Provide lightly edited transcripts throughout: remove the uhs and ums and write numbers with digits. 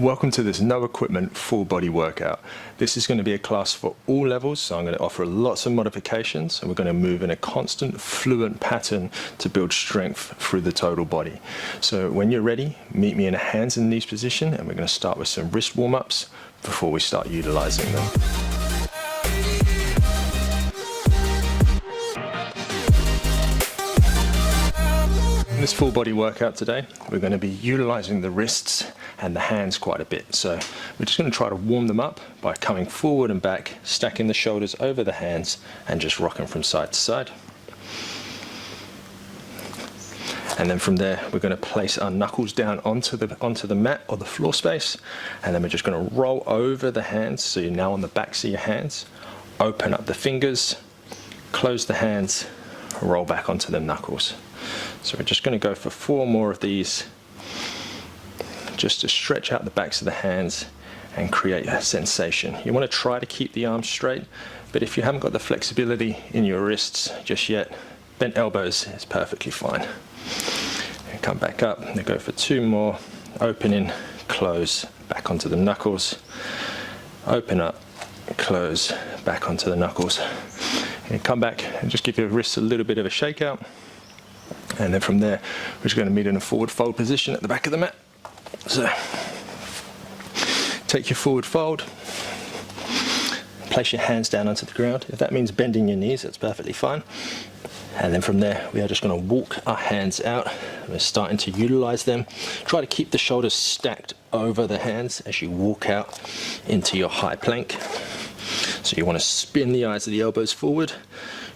Welcome to this no equipment full body workout. This is going to be a class for all levels, so I'm going to offer lots of modifications and we're going to move in a constant fluent pattern to build strength through the total body. So when you're ready, meet me in a hands and knees position and we're going to start with some wrist warm-ups before we start utilizing them. In this full body workout today, we're going to be utilizing the wrists and the hands quite a bit. So we're just going to try to warm them up by coming forward and back, stacking the shoulders over the hands and just rocking from side to side. And then from there, we're going to place our knuckles down onto the mat or the floor space. And then we're just going to roll over the hands. So you're now on the backs of your hands. Open up the fingers, close the hands, roll back onto the knuckles. So we're just going to go for 4 more of these, just to stretch out the backs of the hands and create a sensation. You want to try to keep the arms straight, but if you haven't got the flexibility in your wrists just yet, bent elbows is perfectly fine. And come back up and go for 2 more. Opening, close, back onto the knuckles. Open up, close, back onto the knuckles. And come back and just give your wrists a little bit of a shake out. And then from there, we're just going to meet in a forward fold position at the back of the mat. So, take your forward fold, place your hands down onto the ground. If that means bending your knees, that's perfectly fine. And then from there, we are just going to walk our hands out. We're starting to utilize them. Try to keep the shoulders stacked over the hands as you walk out into your high plank. So you want to spin the eyes of the elbows forward.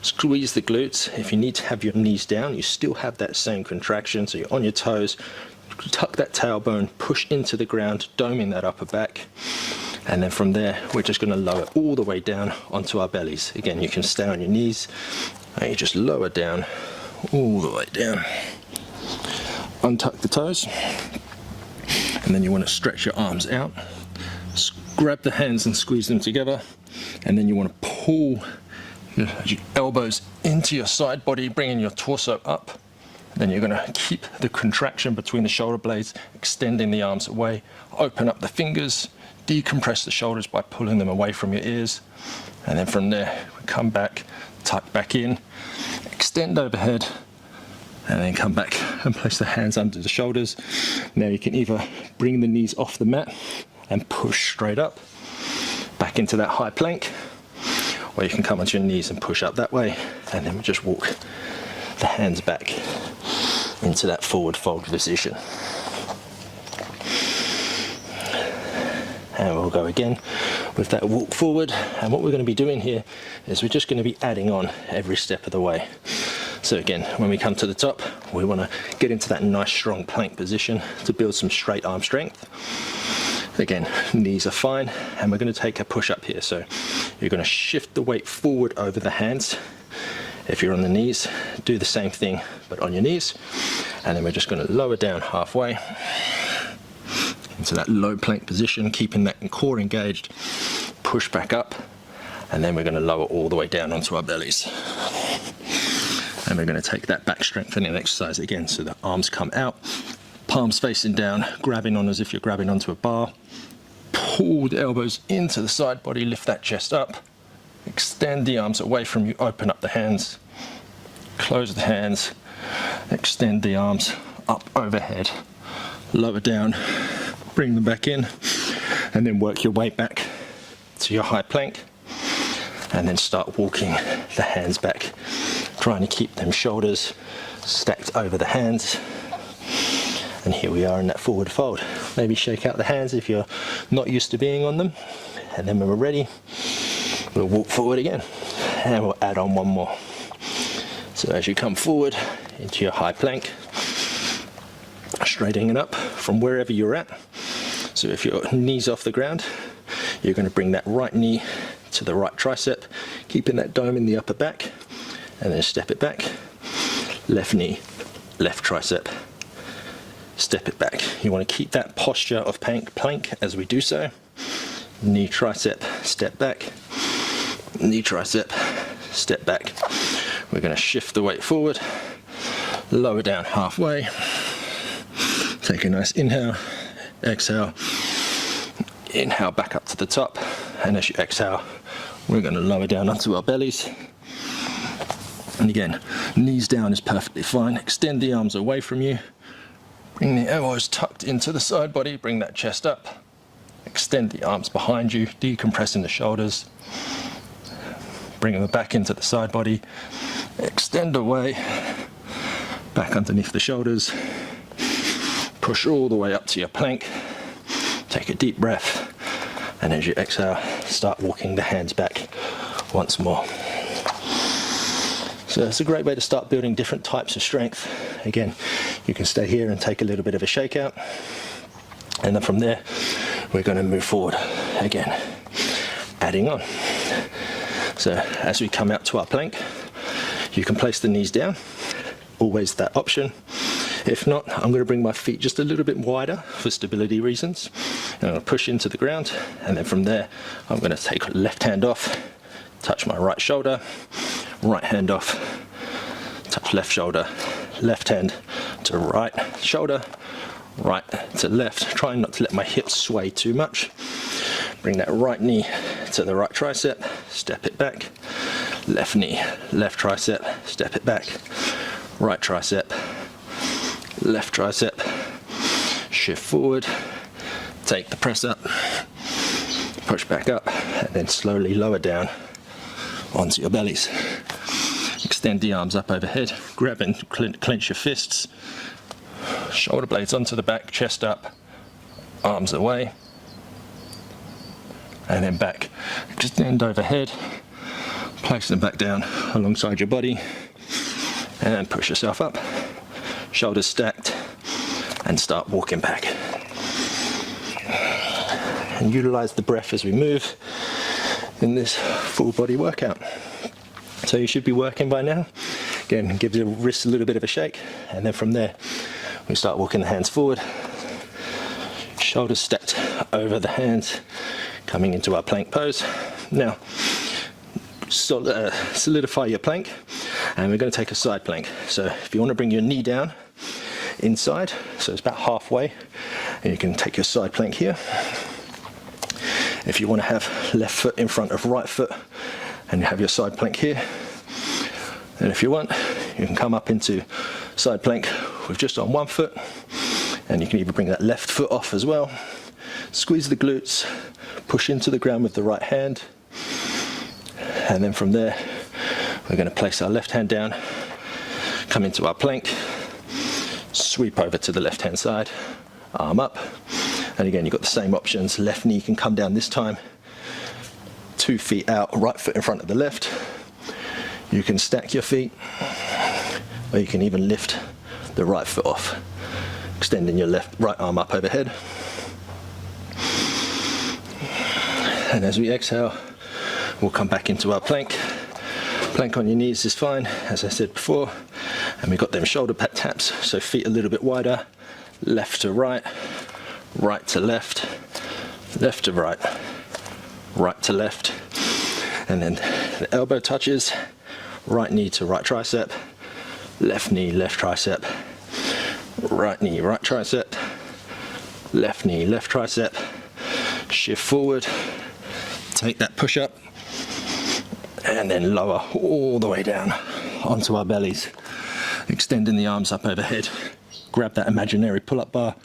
Squeeze the glutes. If you need to have your knees down, you still have that same contraction, so you're on your toes. Tuck that tailbone, push into the ground, doming that upper back. And then from there, we're just going to lower all the way down onto our bellies. Again, you can stay on your knees, and you just lower down, all the way down. Untuck the toes, and then you want to stretch your arms out. Grab the hands and squeeze them together, and then you want to pull your elbows into your side body, bringing your torso up. Then you're going to keep the contraction between the shoulder blades, extending the arms away. Open up the fingers, decompress the shoulders by pulling them away from your ears. And then from there, we come back, tuck back in, extend overhead, and then come back and place the hands under the shoulders. Now you can either bring the knees off the mat and push straight up, back into that high plank, or you can come onto your knees and push up that way, and then we just walk the hands back into that forward fold position. And we'll go again with that walk forward. And what we're going to be doing here is we're just going to be adding on every step of the way. So again, when we come to the top, we want to get into that nice strong plank position to build some straight arm strength. Again, knees are fine, and we're going to take a push up here. So you're going to shift the weight forward over the hands. If you're on the knees, do the same thing, but on your knees. And then we're just going to lower down halfway into that low plank position, keeping that core engaged. Push back up, and then we're going to lower all the way down onto our bellies. And we're going to take that back strengthening exercise again, so the arms come out, palms facing down, grabbing on as if you're grabbing onto a bar. Pull the elbows into the side body, lift that chest up. Extend the arms away from you, open up the hands, close the hands, extend the arms up overhead, lower down, bring them back in, and then work your way back to your high plank, and then start walking the hands back, trying to keep them shoulders stacked over the hands. And here we are in that forward fold. Maybe shake out the hands if you're not used to being on them, and then when we're ready, we'll walk forward again, and we'll add on 1 more. So as you come forward into your high plank, straightening it up from wherever you're at. So if your knee's off the ground, you're going to bring that right knee to the right tricep, keeping that dome in the upper back, and then step it back. Left knee, left tricep, step it back. You want to keep that posture of plank as we do so. Knee, tricep, step back. Knee, tricep, step back. We're going to shift the weight forward, lower down halfway, take a nice inhale, exhale, Inhale back up to the top, and as you exhale, we're going to lower down onto our bellies. And again, knees down is perfectly fine. Extend the arms away from you. Bring the elbows tucked into the side body. Bring that chest up. Extend the arms behind you, decompressing the shoulders. Bring them back into the side body. Extend away, back underneath the shoulders. Push all the way up to your plank. Take a deep breath. And as you exhale, start walking the hands back once more. So it's a great way to start building different types of strength. Again, you can stay here and take a little bit of a shakeout. And then from there, we're going to move forward again, adding on. So as we come out to our plank, you can place the knees down, always that option. If not, I'm going to bring my feet just a little bit wider for stability reasons. And I'm going to push into the ground, and then from there, I'm going to take left hand off, touch my right shoulder, right hand off, touch left shoulder, left hand to right shoulder, right to left, trying not to let my hips sway too much. Bring that right knee to the right tricep, step it back, left knee, left tricep, step it back, right tricep, left tricep, shift forward, take the press up, push back up, and then slowly lower down onto your bellies. Extend the arms up overhead, grab and clench your fists, shoulder blades onto the back, chest up, arms away, and then back. Extend overhead, place them back down alongside your body, and push yourself up, shoulders stacked, and start walking back. And utilize the breath as we move in this full body workout. So you should be working by now. Again, give your wrists a little bit of a shake, and then from there we start walking the hands forward, shoulders stacked over the hands, coming into our plank pose. Now solidify your plank, and we're going to take a side plank. So if you want to bring your knee down inside, so it's about halfway, and you can take your side plank here. If you want to have left foot in front of right foot, and you have your side plank here, and if you want, you can come up into side plank with just on one foot, and you can even bring that left foot off as well. Squeeze the glutes, push into the ground with the right hand, and then from there we're going to place our left hand down, come into our plank, sweep over to the left hand side, arm up, and again you've got the same options. Left knee can come down this time, 2 feet out, right foot in front of the left. You can stack your feet, or you can even lift the right foot off, extending your right arm up overhead. And as we exhale, we'll come back into our plank. Plank on your knees is fine, as I said before. And we've got them shoulder pad taps, so feet a little bit wider, left to right, right to left, left to right, right to left. And then the elbow touches, right knee to right tricep, left knee, left tricep, right knee, right tricep, left knee, left tricep, shift forward, take that push up, and then lower all the way down onto our bellies, extending the arms up overhead. Grab that imaginary pull-up bar,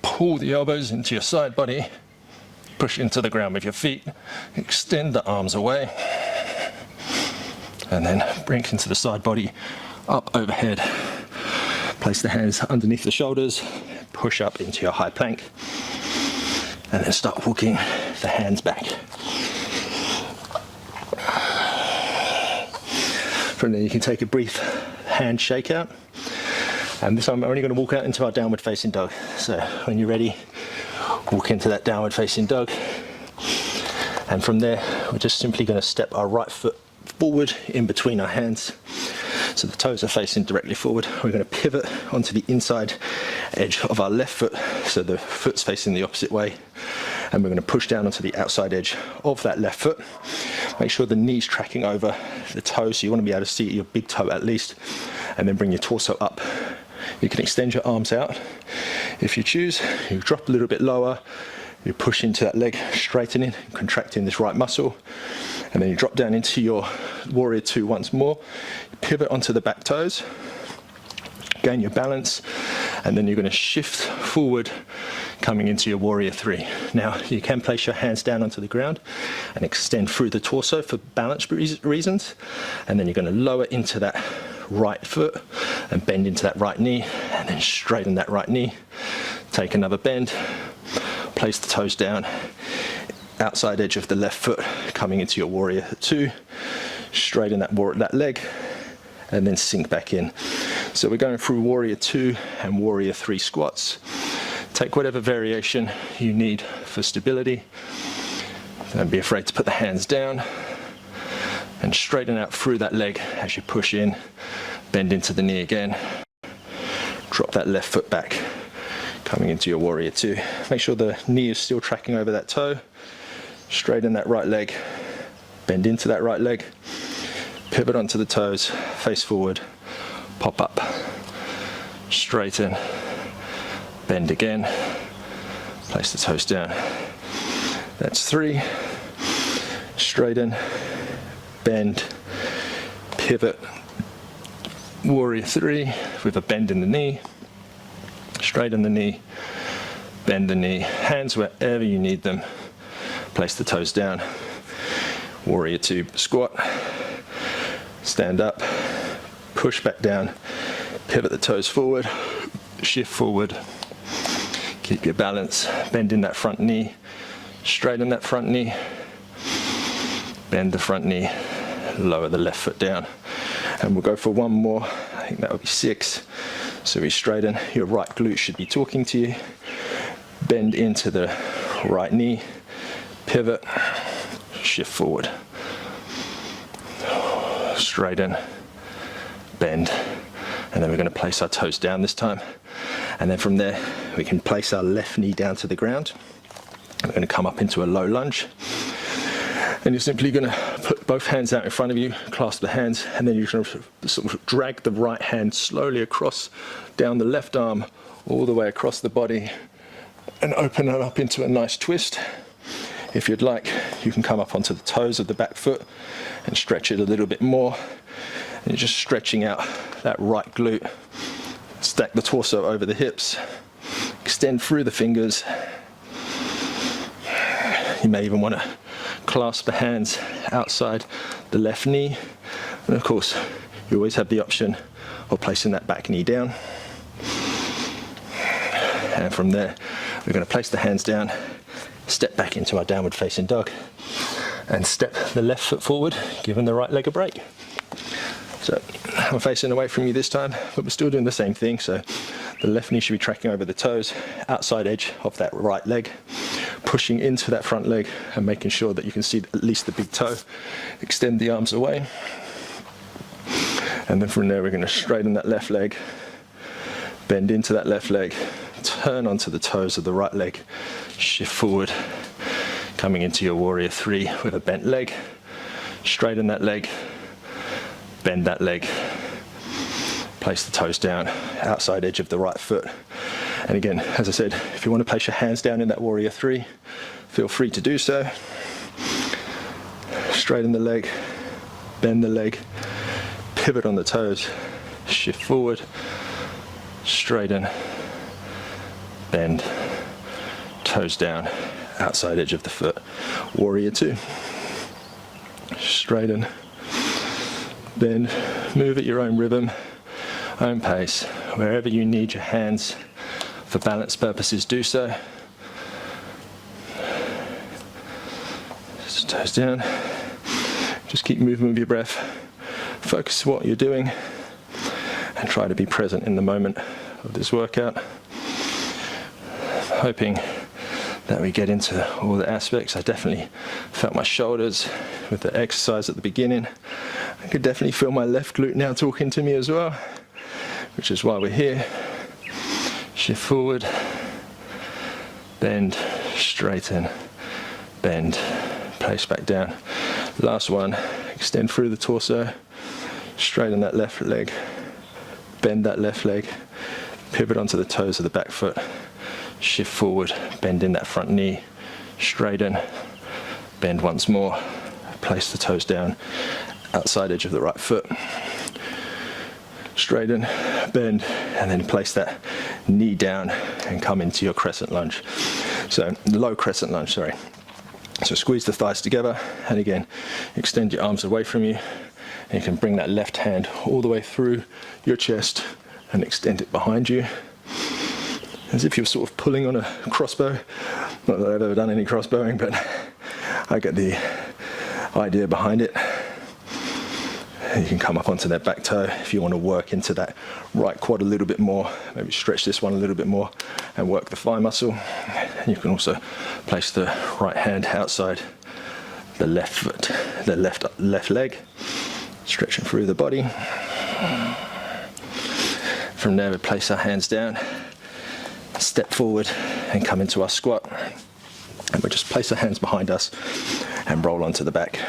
pull the elbows into your side body, push into the ground with your feet, extend the arms away, and then bring it into the side body, up overhead. Place the hands underneath the shoulders, push up into your high plank, and then start walking the hands back. From there you can take a brief hand shake out, and this time we're only going to walk out into our downward facing dog. So when you're ready, walk into that downward facing dog, and from there we're just simply going to step our right foot forward in between our hands, so the toes are facing directly forward. We're going to pivot onto the inside edge of our left foot, so the foot's facing the opposite way, and we're going to push down onto the outside edge of that left foot. Make sure the knee's tracking over the toe, so you want to be able to see your big toe at least, and then bring your torso up. You can extend your arms out if you choose. You drop a little bit lower. You push into that leg, straightening, contracting this right muscle, and then you drop down into your warrior two once more, pivot onto the back toes, gain your balance, and then you're going to shift forward coming into your warrior three. Now you can place your hands down onto the ground and extend through the torso for balance reasons, and then you're going to lower into that right foot and bend into that right knee, and then straighten that right knee, take another bend, place the toes down, outside edge of the left foot coming into your warrior two, straighten that leg, and then sink back in. So we're going through warrior two and warrior three squats. Take whatever variation you need for stability. Don't be afraid to put the hands down and straighten out through that leg as you push in, bend into the knee again, drop that left foot back, coming into your warrior two. Make sure the knee is still tracking over that toe, straighten that right leg, bend into that right leg, pivot onto the toes, face forward, pop up, straighten, bend again, place the toes down. That's three, straighten, bend, pivot, warrior three with a bend in the knee, straighten the knee, bend the knee, hands wherever you need them, place the toes down, warrior two squat, stand up, push back down, pivot the toes forward, shift forward, keep your balance, bend in that front knee, straighten that front knee, bend the front knee, lower the left foot down, and we'll go for one more. I think that would be 6. So we straighten, your right glute should be talking to you, bend into the right knee, pivot, shift forward, straighten, bend, and then we're going to place our toes down this time, and then from there we can place our left knee down to the ground. We're going to come up into a low lunge, and you're simply going to put both hands out in front of you, clasp the hands, and then you're going to sort of drag the right hand slowly across, down the left arm, all the way across the body, and open it up into a nice twist. If you'd like, you can come up onto the toes of the back foot and stretch it a little bit more. And you're just stretching out that right glute. Stack the torso over the hips, extend through the fingers. You may even want to clasp the hands outside the left knee, and of course you always have the option of placing that back knee down. And from there we're going to place the hands down, step back into our downward facing dog, and step the left foot forward, giving the right leg a break. So I'm facing away from you this time, but we're still doing the same thing. So the left knee should be tracking over the toes, outside edge of that right leg, pushing into that front leg and making sure that you can see at least the big toe. Extend the arms away, and then from there we're going to straighten that left leg, bend into that left leg, turn onto the toes of the right leg, shift forward, coming into your warrior three with a bent leg, straighten that leg, bend that leg, place the toes down, outside edge of the right foot. And again, as I said, if you want to place your hands down in that warrior three, feel free to do so. Straighten the leg, bend the leg, pivot on the toes, shift forward, straighten, bend, toes down, outside edge of the foot. Warrior two. Straighten, bend, move at your own rhythm, own pace. Wherever you need your hands for balance purposes, do so. Just toes down. Just keep moving with your breath. Focus on what you're doing and try to be present in the moment of this workout. Hoping that we get into all the aspects. I definitely felt my shoulders with the exercise at the beginning. I could definitely feel my left glute now talking to me as well, which is why we're here. Shift forward, bend, straighten, bend, place back down. Last one, extend through the torso, straighten that left leg, bend that left leg, pivot onto the toes of the back foot, shift forward, bend in that front knee, straighten, bend once more, place the toes down, outside edge of the right foot, straighten, bend, and then place that knee down and come into your crescent lunge. So low crescent lunge, sorry. So squeeze the thighs together, and again, extend your arms away from you, and you can bring that left hand all the way through your chest and extend it behind you, as if you're sort of pulling on a crossbow. Not that I've ever done any crossbowing, but I get the idea behind it. And you can come up onto that back toe if you want to work into that right quad a little bit more, maybe stretch this one a little bit more and work the thigh muscle. And you can also place the right hand outside the left foot, the left leg, stretching through the body. From there we place our hands down, step forward and come into our squat. And we just place our hands behind us and roll onto the back.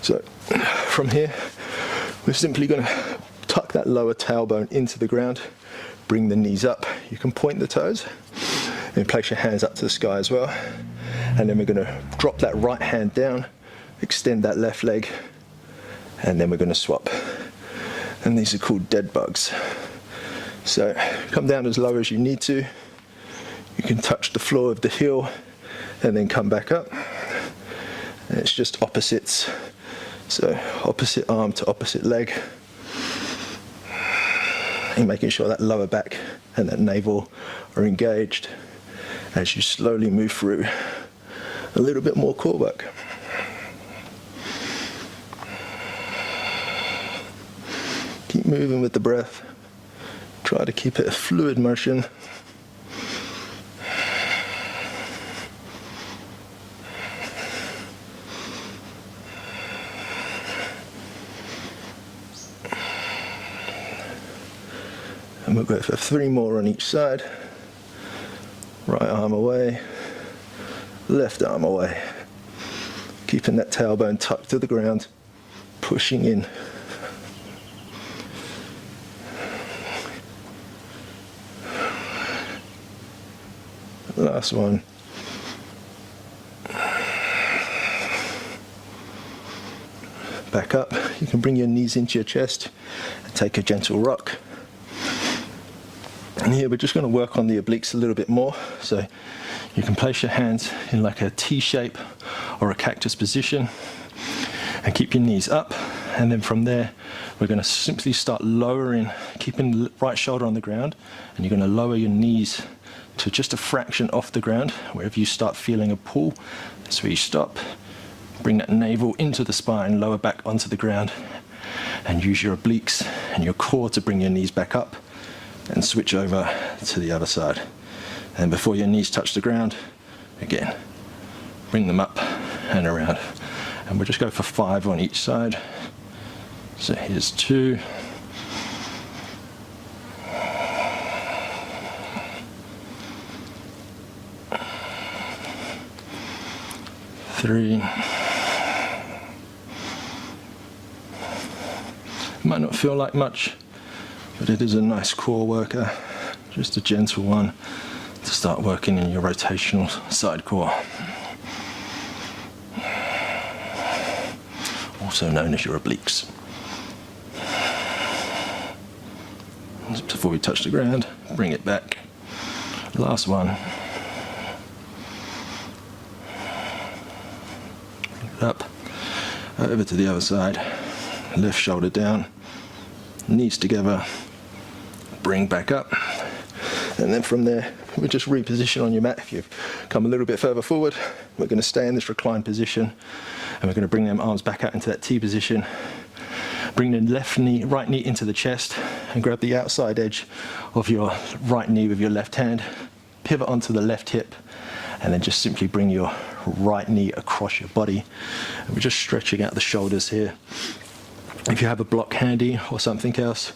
So from here, we're simply going to tuck that lower tailbone into the ground, bring the knees up. You can point the toes and place your hands up to the sky as well. And then we're going to drop that right hand down, extend that left leg, and then we're going to swap. And these are called dead bugs. So come down as low as you need to. You can touch the floor of the heel and then come back up. And it's just opposites. So opposite arm to opposite leg. And making sure that lower back and that navel are engaged as you slowly move through a little bit more core work. Keep moving with the breath. Try to keep it a fluid motion. And we'll go for 3 more on each side. Right arm away, left arm away. Keeping that tailbone tucked to the ground, pushing in. Last one. Back up. You can bring your knees into your chest and take a gentle rock. And here we're just going to work on the obliques a little bit more. So you can place your hands in like a T shape or a cactus position and keep your knees up. And then from there, we're going to simply start lowering, keeping the right shoulder on the ground, and you're going to lower your knees to just a fraction off the ground. Wherever you start feeling a pull, that's where you stop. Bring that navel into the spine, lower back onto the ground, and use your obliques and your core to bring your knees back up, and switch over to the other side. And before your knees touch the ground, again, bring them up and around. And we'll just go for 5 on each side. So here's 2. 3. Might not feel like much, but it is a nice core worker, just a gentle one to start working in your rotational side core, also known as your obliques. Just before we touch the ground, bring it back. Last one. Bring it up, over to the other side, left shoulder down, knees together, bring back up, and then from there we just reposition on your mat. If you've come a little bit further forward, we're going to stay in this reclined position, and we're going to bring them arms back out into that T position. Bring the right knee into the chest and grab the outside edge of your right knee with your left hand, pivot onto the left hip, and then just simply bring your right knee across your body. And we're just stretching out the shoulders here. If you have a block handy or something else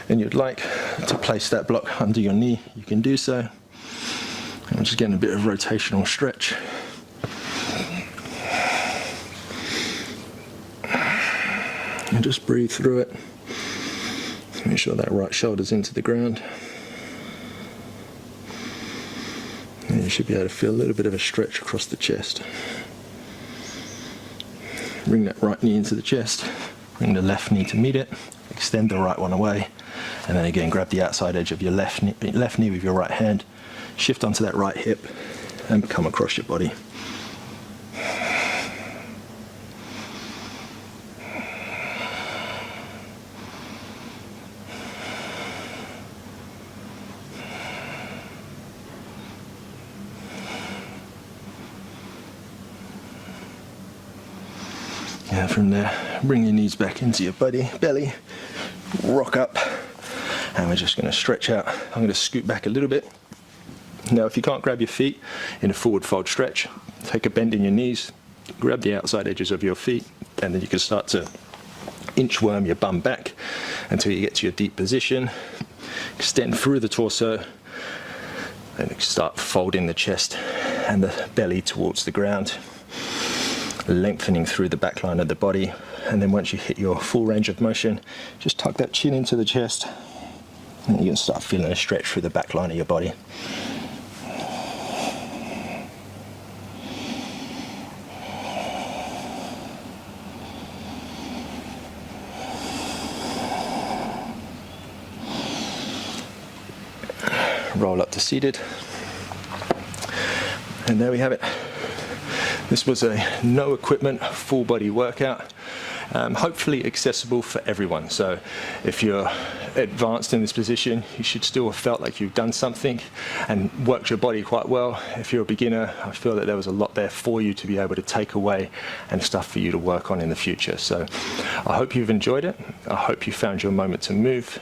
and you'd like to place that block under your knee, you can do so. And we're just getting a bit of rotational stretch. And just breathe through it. Make sure that right shoulder's into the ground. There you should be able to feel a little bit of a stretch across the chest. Bring that right knee into the chest, bring the left knee to meet it, extend the right one away, and then again grab the outside edge of your left knee with your right hand, shift onto that right hip, and come across your body. Yeah, from there, bring your knees back into your belly, rock up, and we're just going to stretch out. I'm going to scoot back a little bit. Now, if you can't grab your feet in a forward fold stretch, take a bend in your knees, grab the outside edges of your feet, and then you can start to inchworm your bum back until you get to your deep position. Extend through the torso, and start folding the chest and the belly towards the ground, lengthening through the back line of the body. And then once you hit your full range of motion, just tuck that chin into the chest, and you can start feeling a stretch through the back line of your body. Roll up to seated, and there we have it. This was a no equipment, full body workout, hopefully accessible for everyone. So if you're advanced in this position, you should still have felt like you've done something and worked your body quite well. If you're a beginner, I feel that there was a lot there for you to be able to take away and stuff for you to work on in the future. So I hope you've enjoyed it. I hope you found your moment to move.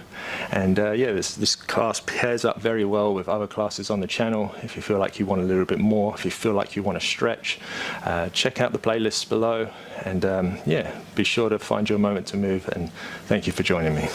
And yeah, this class pairs up very well with other classes on the channel. If you feel like you want a little bit more, if you feel like you want to stretch, check out the playlists below, and yeah, be sure to find your moment to move. And thank you for joining me.